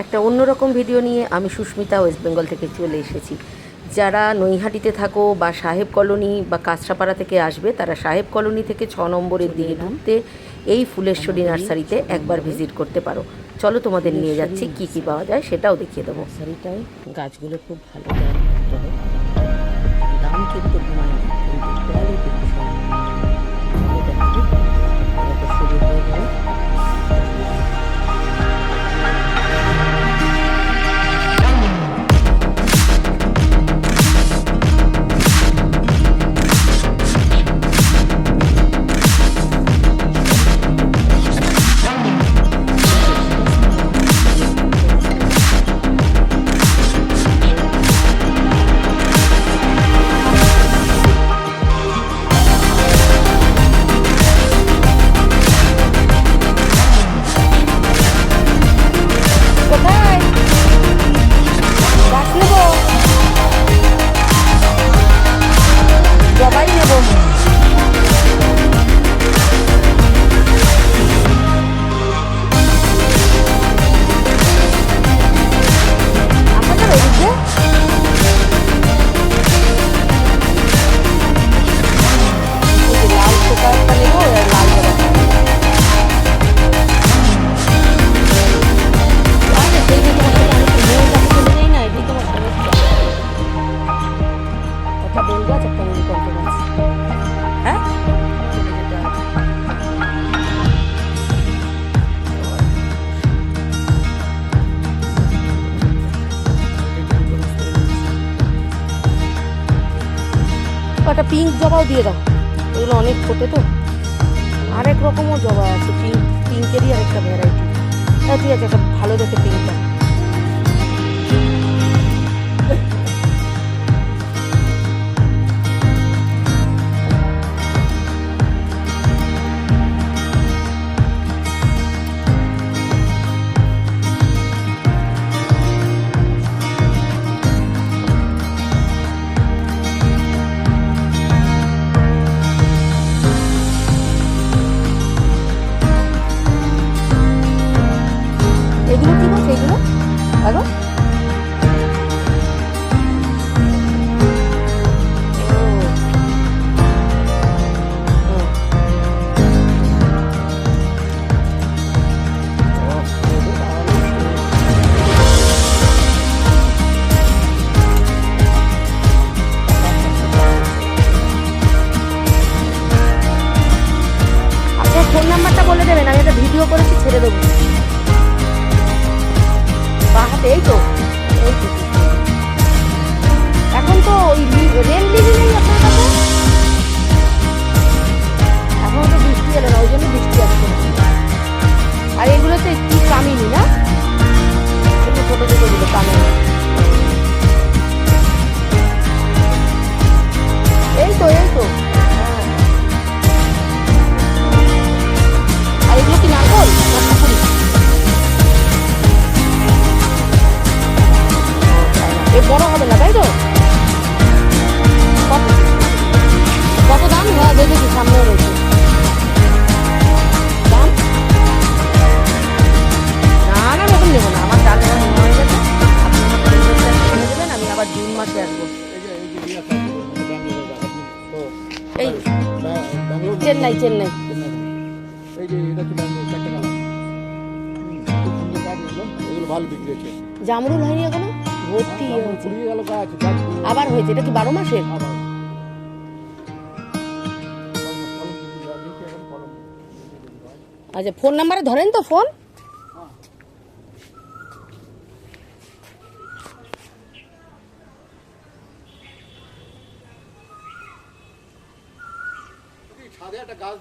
একটা অন্যরকম ভিডিও নিয়ে আমি সুস্মিতা ওয়েস্ট বেঙ্গল থেকে চলে এসেছি। যারা নৈহাটিতে থাকো বা সাহেব কলোনি বা কাঁচরাপাড়া থেকে আসবে, তারা সাহেব কলোনি থেকে 6 নম্বরের দিকে ঢুকতে এই ফুলেশ্বরী নার্সারিতে একবার ভিজিট করতে পারো। চলো তোমাদের নিয়ে যাচ্ছি, কি কি পাওয়া যায় সেটাও দেখিয়ে দেবো। নার্সারিটায় গাছগুলো খুব ভালো তবে দাম কিন্তু কমায় না, কিন্তু কোয়ালিটি ভীষণ শুরু হয়ে গেল। একটা পিঙ্ক জবাও দিয়ে দাও, এগুলো অনেক ফোটে তো। আরেক রকমও জবা আছে, পিঙ্কেরই আরেকটা ভ্যারাইটি। হ্যাঁ ঠিক আছে, একটা ভালো দেখে পিঙ্কটা। এগুলো কি বলছে, এগুলো ভালো? আচ্ছা, ফোন নাম্বারটা বলে দেবেন, আমি একটা ভিডিও করেছি, ছেড়ে দেবো। বাহাতে এই তো এখন তো ওই রেল লিভি নেই আপনার কাছে, এখন তো বৃষ্টি এলো না, ওই জন্য বৃষ্টি আসছে না। আর এগুলোতে কি কামিনি না, একটু ছোটো ছোটোগুলো কামিনি। এই তো আর এগুলো কি নারকল না পুকুরি? বড় হবে না তাই তো? কত দাম? হ্যাঁ দেখেছি, সামনেও রয়েছে দাম। না নতুন নেবো না, আমার ডাল নেওয়া হয়ে গেছে। আপনি আমার দেবেন, আমি আবার জুন মাসে আসবো। এই চেন্নাই জামরুল হয়নি এখনো, ভর্তি হয়েছে, আবার হয়েছে। এটা কি 12 মাসের? আচ্ছা, ফোন নাম্বারে ধরেন তো ফোন। ছাদে একটা গাছ